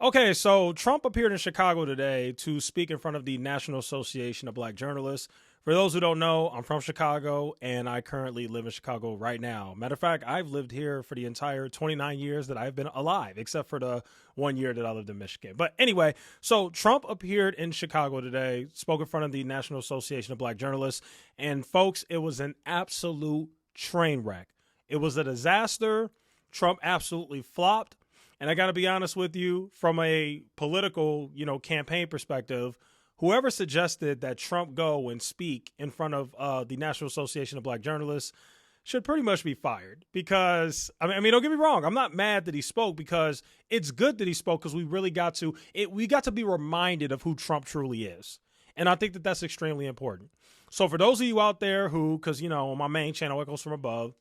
Okay, so Trump appeared in Chicago today to speak in front of the National Association of Black Journalists. For those who don't know, I'm from Chicago and I currently live in Chicago right now. Matter of fact, I've lived here for the entire 29 years that I've been alive, except for the 1 year that I lived in Michigan. But anyway, so Trump appeared in Chicago today, spoke in front of the National Association of Black Journalists. And folks, it was an absolute train wreck. It was a disaster. Trump absolutely flopped. And I got to be honest with you, from a political, campaign perspective, whoever suggested that Trump go and speak in front of the National Association of Black Journalists should pretty much be fired. Because, I mean, don't get me wrong. I'm not mad that he spoke, because it's good that he spoke, because we got to be reminded of who Trump truly is. And I think that that's extremely important. So for those of you out there who, because, on my main channel, Echoes from Above,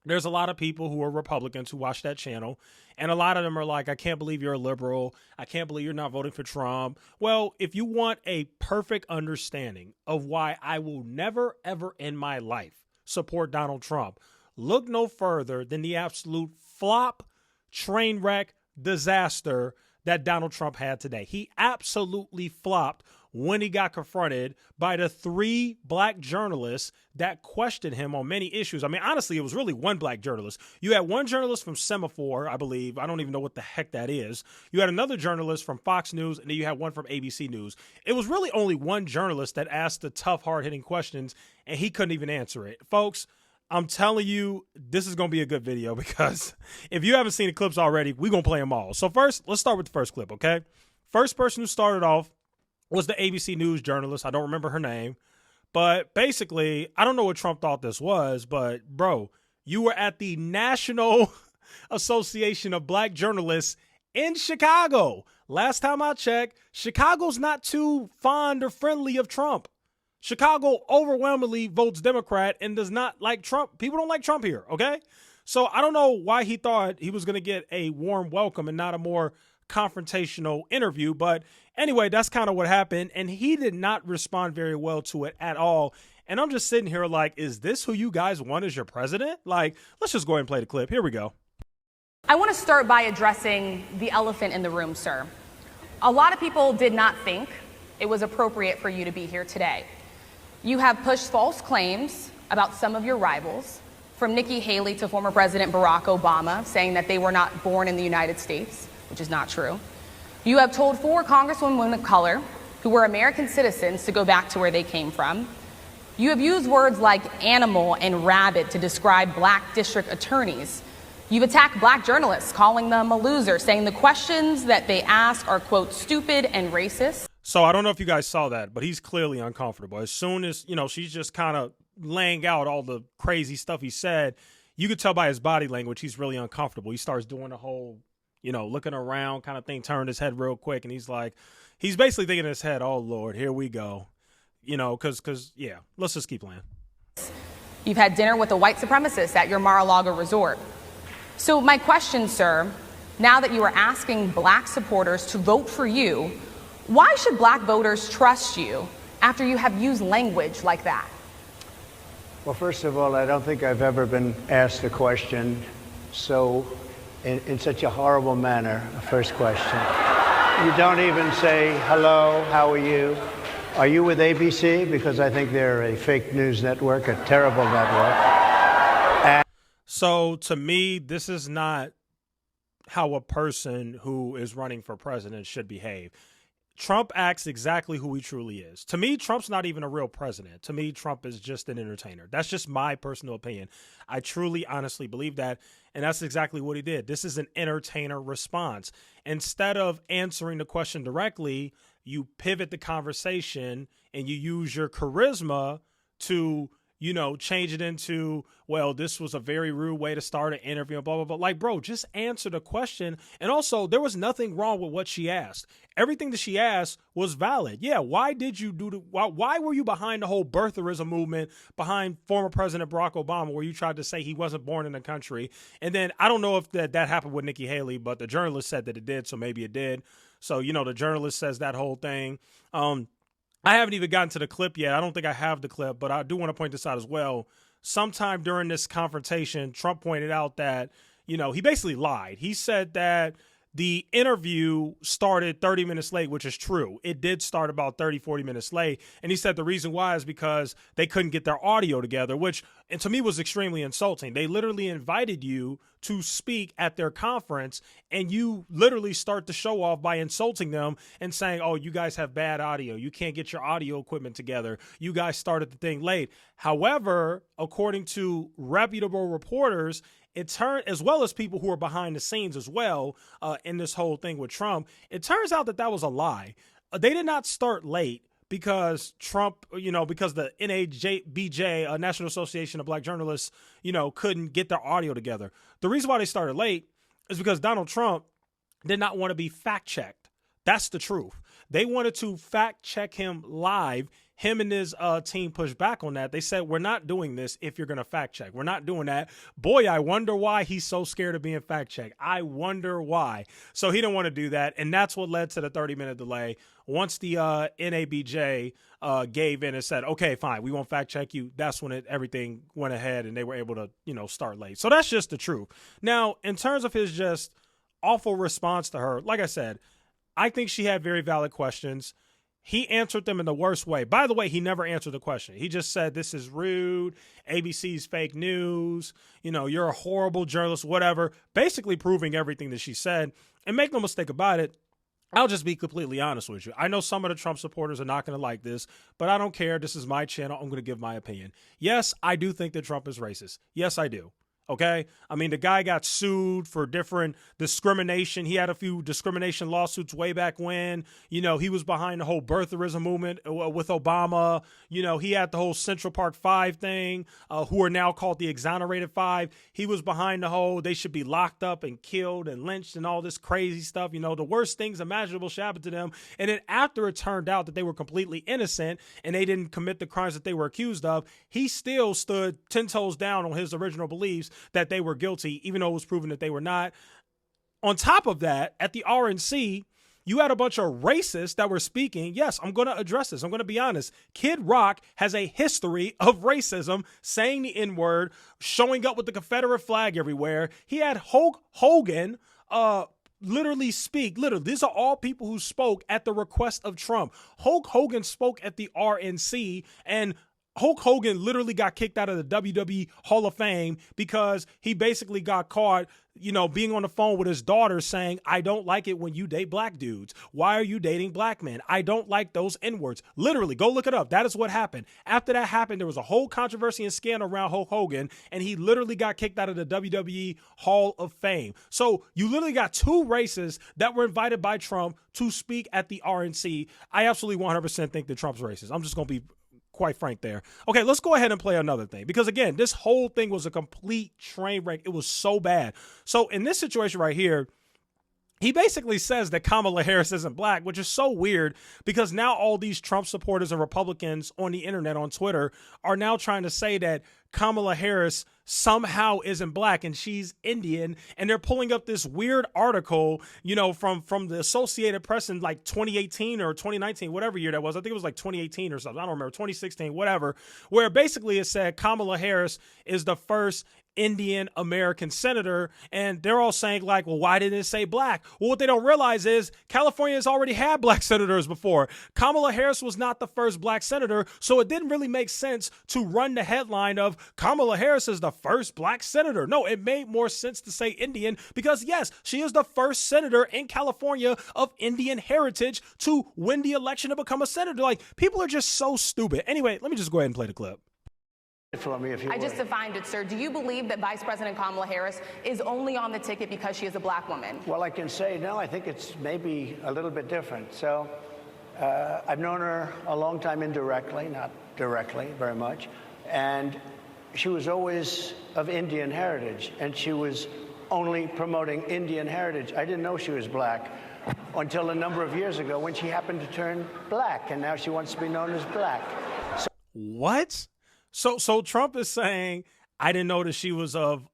there's a lot of people who are Republicans who watch that channel, and a lot of them are like, I can't believe you're a liberal. I can't believe you're not voting for Trump. Well, if you want a perfect understanding of why I will never, ever in my life support Donald Trump, look no further than the absolute flop, train wreck, disaster that Donald Trump had today. He absolutely flopped when he got confronted by the 3 black journalists that questioned him on many issues. I mean, honestly, it was really one black journalist. You had one journalist from Semaphore, I believe. I don't even know what the heck that is. You had another journalist from Fox News, and then you had one from ABC News. It was really only one journalist that asked the tough, hard-hitting questions, and he couldn't even answer it. Folks, I'm telling you, this is going to be a good video, because if you haven't seen the clips already, we're going to play them all. So first, let's start with the first clip, okay? First person who started off was the ABC News journalist. I don't remember her name. But basically, I don't know what Trump thought this was, but bro, you were at the National Association of Black Journalists in Chicago. Last time I checked, Chicago's not too fond or friendly of Trump. Chicago overwhelmingly votes Democrat and does not like Trump. People don't like Trump here, okay? So I don't know why he thought he was going to get a warm welcome and not a more confrontational interview. But anyway, that's kind of what happened. And he did not respond very well to it at all. And I'm just sitting here like, is this who you guys want as your president? Like, let's just go ahead and play the clip. Here we go. I want to start by addressing the elephant in the room, sir. A lot of people did not think it was appropriate for you to be here today. You have pushed false claims about some of your rivals, from Nikki Haley to former President Barack Obama, saying that they were not born in the United States, which is not true. You have told 4 congresswomen of color who were American citizens to go back to where they came from. You have used words like animal and rabid to describe black district attorneys. You've attacked black journalists, calling them a loser, saying the questions that they ask are, quote, stupid and racist. So I don't know if you guys saw that, but he's clearly uncomfortable. As soon as, she's just kind of laying out all the crazy stuff he said, you could tell by his body language he's really uncomfortable. He starts doing the whole, looking around kind of thing, turned his head real quick, and he's basically thinking in his head, oh, Lord, here we go. Because, yeah, let's just keep playing. You've had dinner with a white supremacist at your Mar-a-Lago resort. So my question, sir, now that you are asking black supporters to vote for you, why should black voters trust you after you have used language like that? Well, first of all, I don't think I've ever been asked a question so in such a horrible manner. First question. You don't even say, hello, how are you? Are you with ABC? Because I think they're a fake news network, a terrible network. So to me, this is not how a person who is running for president should behave. Trump acts exactly who he truly is. To me, Trump's not even a real president. To me, Trump is just an entertainer. That's just my personal opinion. I truly, honestly believe that. And that's exactly what he did. This is an entertainer response. Instead of answering the question directly, you pivot the conversation and you use your charisma to, change it into, well, this was a very rude way to start an interview, blah, blah, blah. Like, bro, just answer the question. And also, there was nothing wrong with what she asked. Everything that she asked was valid. Yeah, why did you why were you behind the whole birtherism movement behind former President Barack Obama, where you tried to say he wasn't born in the country? And then I don't know if that happened with Nikki Haley, but the journalist said that it did, so maybe it did. So, the journalist says that whole thing. I haven't even gotten to the clip yet. I don't think I have the clip, but I do want to point this out as well. Sometime during this confrontation, Trump pointed out that, he basically lied. He said that the interview started 30 minutes late, which is true. It did start about 30, 40 minutes late. And he said the reason why is because they couldn't get their audio together, which, and to me, was extremely insulting. They literally invited you to speak at their conference, and you literally start the show off by insulting them and saying, oh, you guys have bad audio. You can't get your audio equipment together. You guys started the thing late. However, according to reputable reporters, it turned, as well as people who are behind the scenes as well in this whole thing with Trump, it turns out that was a lie. They did not start late because Trump, because the NABJ, National Association of Black Journalists, couldn't get their audio together. The reason why they started late is because Donald Trump did not want to be fact checked. That's the truth. They wanted to fact check him live. Him and his team pushed back on that. They said, we're not doing this if you're going to fact check. We're not doing that. Boy, I wonder why he's so scared of being fact checked. I wonder why. So he didn't want to do that. And that's what led to the 30-minute delay. Once the NABJ gave in and said, okay, fine, we won't fact check you. That's when everything went ahead and they were able to, start late. So that's just the truth. Now, in terms of his just awful response to her, like I said, I think she had very valid questions. He answered them in the worst way. By the way, he never answered the question. He just said, this is rude. ABC's fake news. You're a horrible journalist, whatever. Basically proving everything that she said. And make no mistake about it, I'll just be completely honest with you. I know some of the Trump supporters are not going to like this, but I don't care. This is my channel. I'm going to give my opinion. Yes, I do think that Trump is racist. Yes, I do. Okay. I mean, the guy got sued for different discrimination. He had a few discrimination lawsuits way back when, he was behind the whole birtherism movement with Obama. He had the whole Central Park Five thing, who are now called the Exonerated Five. He was behind the whole, they should be locked up and killed and lynched and all this crazy stuff. The worst things imaginable should happen to them. And then after it turned out that they were completely innocent and they didn't commit the crimes that they were accused of, he still stood 10 toes down on his original beliefs that they were guilty, even though it was proven that they were not. On top of that, at the RNC, you had a bunch of racists that were speaking. Yes, I'm going to address this. I'm going to be honest. Kid Rock has a history of racism, saying the N-word, showing up with the Confederate flag everywhere. He had Hulk Hogan literally speak. Literally, these are all people who spoke at the request of Trump. Hulk Hogan spoke at the RNC, and Hulk Hogan literally got kicked out of the WWE Hall of Fame because he basically got caught, being on the phone with his daughter saying, I don't like it when you date black dudes. Why are you dating black men? I don't like those N-words. Literally, go look it up. That is what happened. After that happened, there was a whole controversy and scandal around Hulk Hogan, and he literally got kicked out of the WWE Hall of Fame. So you literally got two racists that were invited by Trump to speak at the RNC. I absolutely 100% think that Trump's racist. I'm just going to be quite frank there. Okay, let's go ahead and play another thing, because again, this whole thing was a complete train wreck. It was so bad. So in this situation right here, he basically says that Kamala Harris isn't black, which is so weird because now all these Trump supporters and Republicans on the internet, on Twitter, are now trying to say that Kamala Harris somehow isn't black and she's Indian. And they're pulling up this weird article, from the Associated Press in like 2018 or 2019, whatever year that was. I think it was like 2018 or something. I don't remember, 2016, whatever, where basically it said Kamala Harris is the first Indian American senator, and they're all saying like, well, why didn't it say black? Well, what they don't realize is California has already had black senators before. Kamala Harris was not the first black senator, so it didn't really make sense to run the headline of Kamala Harris is the first black senator. No, it made more sense to say Indian because yes, she is the first senator in California of Indian heritage to win the election to become a senator. Like, people are just so stupid. Anyway, let me just go ahead and play the clip. For me, if you I just defined it, sir. Do you believe that Vice President Kamala Harris is only on the ticket because she is a black woman? Well, I can say no. I think it's maybe a little bit different. So I've known her a long time indirectly, not directly very much. And she was always of Indian heritage, and she was only promoting Indian heritage. I didn't know she was black until a number of years ago when she happened to turn black, and now she wants to be known as black. What? So Trump is saying, I didn't know that she was of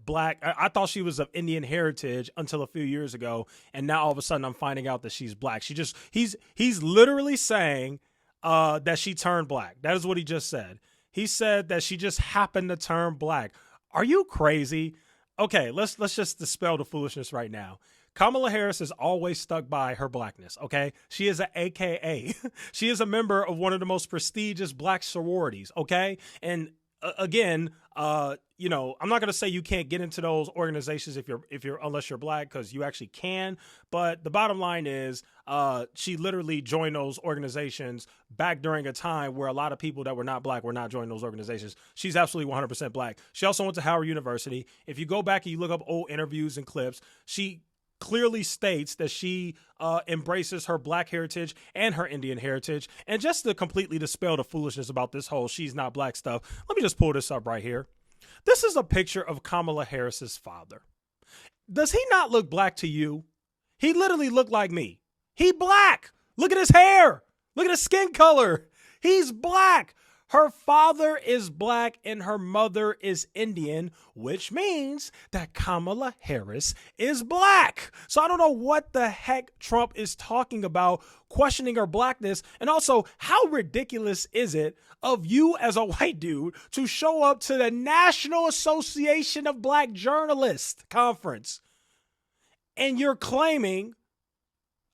black. I thought she was of Indian heritage until a few years ago. And now all of a sudden I'm finding out that she's black. He's literally saying that she turned black. That is what he just said. He said that she just happened to turn black. Are you crazy? Okay, let's just dispel the foolishness right now. Kamala Harris is always stuck by her blackness, okay? She is an AKA. She is a member of one of the most prestigious black sororities, okay? And again, you know, I'm not going to say you can't get into those organizations if you're unless you're black, because you actually can. But the bottom line is, she literally joined those organizations back during a time where a lot of people that were not black were not joining those organizations. She's absolutely 100% black. She also went to Howard University. If you go back and you look up old interviews and clips, she clearly states that she embraces her black heritage and her Indian heritage. And just to completely dispel the foolishness about this whole she's not black stuff, let me just pull this up right here. This is a picture of Kamala Harris's father. Does he not look black to you? He literally looked like me. He black. Look at his hair. Look at his skin color. He's black. Her father is black and her mother is Indian, which means that Kamala Harris is black. So I don't know what the heck Trump is talking about, questioning her blackness. And also, how ridiculous is it of you as a white dude to show up to the National Association of Black Journalists conference and you're claiming,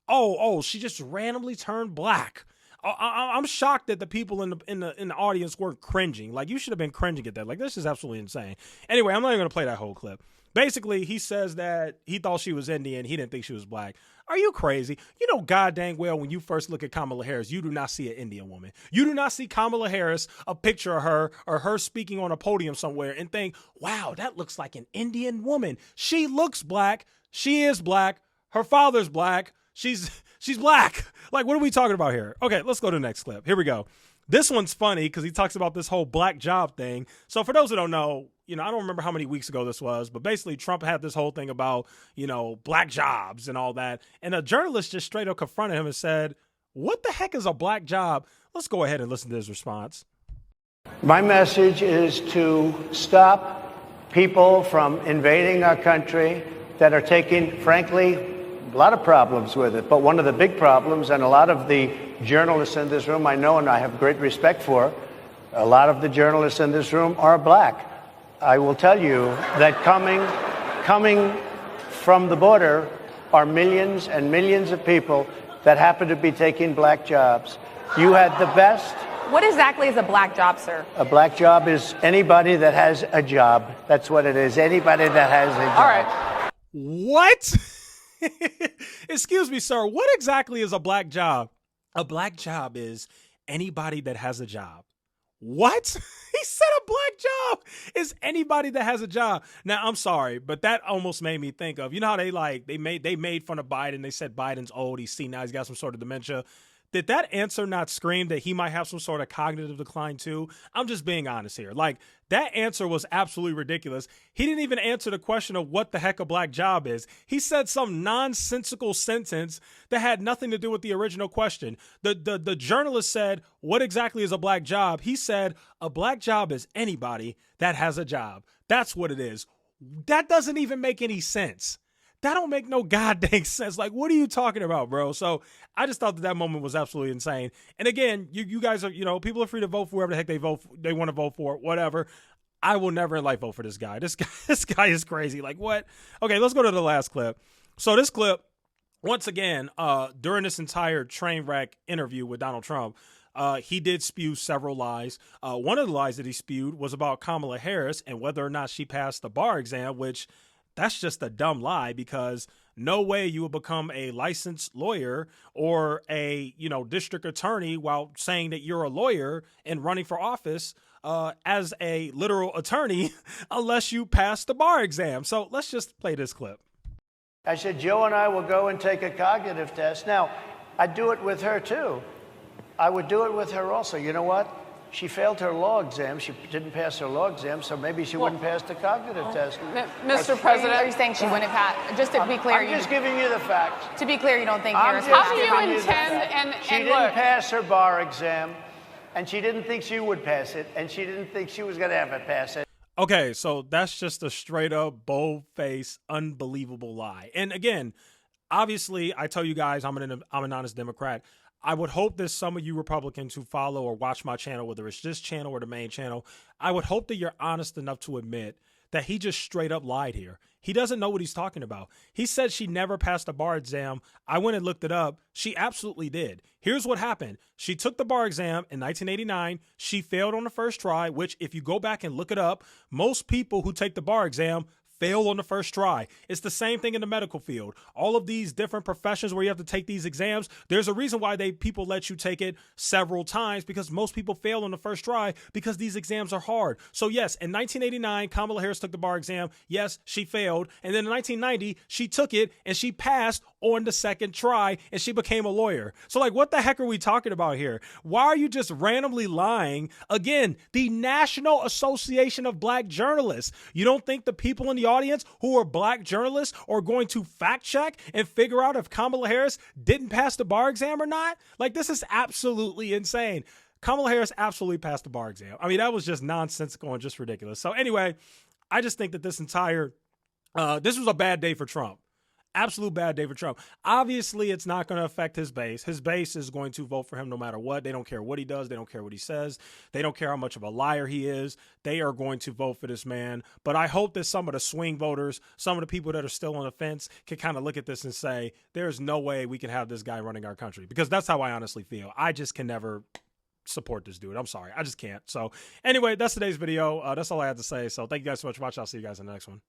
oh, she just randomly turned black. I'm shocked that the people in the audience weren't cringing. Like, you should have been cringing at that. Like, this is absolutely insane. Anyway, I'm not even going to play that whole clip. Basically, he says that he thought she was Indian. He didn't think she was black. Are you crazy? You know god dang well when you first look at Kamala Harris, you do not see an Indian woman. You do not see Kamala Harris, a picture of her or her speaking on a podium somewhere and think, wow, that looks like an Indian woman. She looks black. She is black. Her father's black. She's black. Like, what are we talking about here? Okay, let's go to the next clip. Here we go. This one's funny because he talks about this whole black job thing. So for those who don't know, you know, I don't remember how many weeks ago this was, but basically Trump had this whole thing about, you know, black jobs and all that. And a journalist just straight up confronted him and said, what the heck is a black job? Let's go ahead and listen to his response. My message is to stop people from invading our country that are taking, frankly, a lot of problems with it. But one of the big problems, and a lot of the journalists in this room I know and I have great respect for, a lot of the journalists in this room are black. I will tell you that coming from the border are millions and millions of people that happen to be taking black jobs. You had the best. What exactly is a black job, sir? A black job is anybody that has a job. That's what it is. Anybody that has a job. All right. What? Excuse me, sir. What exactly is a black job? A black job is anybody that has a job. What? He said a black job is anybody that has a job. Now, I'm sorry, but that almost made me think of, you know how they made fun of Biden. They said Biden's old. He's senile. He's got some sort of dementia. Did that answer not scream that he might have some sort of cognitive decline too? I'm just being honest here. Like, that answer was absolutely ridiculous. He didn't even answer the question of what the heck a black job is. He said some nonsensical sentence that had nothing to do with the original question. The journalist said, what exactly is a black job? He said, a black job is anybody that has a job. That's what it is. That doesn't even make any sense. That don't make no goddamn sense. Like, what are you talking about, bro? So I just thought that moment was absolutely insane. And again, you guys are, you know, people are free to vote for whoever the heck they want to vote for, whatever. I will never in life vote for this guy. This guy is crazy. Like, what? Okay, let's go to the last clip. So this clip, once again, during this entire train wreck interview with Donald Trump, he did spew several lies. One of the lies that he spewed was about Kamala Harris and whether or not she passed the bar exam, which that's just a dumb lie, because no way you will become a licensed lawyer or a, you know, district attorney while saying that you're a lawyer and running for office as a literal attorney unless you pass the bar exam. So let's just play this clip. I said, Joe and I will go and take a cognitive test. Now, I'd do it with her too. I would do it with her also. You know what? She failed her law exam. She didn't pass her law exam, so maybe she wouldn't pass the cognitive test. Mr. President, are you saying she wouldn't pass? Just to be clear, I'm just giving you the facts. To be clear, you don't think Harris? How do you intend? She didn't pass her bar exam, and she didn't think she would pass it, and she didn't think she was going to ever pass it. Okay, so that's just a straight up, bold-faced, unbelievable lie. And again, obviously, I tell you guys I'm an honest Democrat. I would hope that some of you Republicans who follow or watch my channel, whether it's this channel or the main channel, I would hope that you're honest enough to admit that he just straight up lied here. He doesn't know what he's talking about. He said she never passed a bar exam. I went and looked it up. She absolutely did. Here's what happened. She took the bar exam in 1989. She failed on the first try, which if you go back and look it up, most people who take the bar exam fail on the first try. It's the same thing in the medical field. All of these different professions where you have to take these exams, there's a reason why people let you take it several times, because most people fail on the first try because these exams are hard. So yes, in 1989, Kamala Harris took the bar exam. Yes, she failed. And then in 1990, she took it and she passed on the second try and she became a lawyer. So like, what the heck are we talking about here? Why are you just randomly lying? Again, the National Association of Black Journalists. You don't think the people in the audience who are black journalists are going to fact check and figure out if Kamala Harris didn't pass the bar exam or not? Like, this is absolutely insane. Kamala Harris absolutely passed the bar exam. I mean, that was just nonsensical and just ridiculous. So anyway, I just think that this was a bad day for Trump. Absolute bad day for Trump. Obviously, it's not going to affect his base. His base is going to vote for him no matter what. They don't care what he does. They don't care what he says. They don't care how much of a liar he is. They are going to vote for this man. But I hope that some of the swing voters, some of the people that are still on the fence can kind of look at this and say, there's no way we can have this guy running our country. Because that's how I honestly feel. I just can never support this dude. I'm sorry. I just can't. So anyway, that's today's video. That's all I had to say. So thank you guys so much for watching. I'll see you guys in the next one.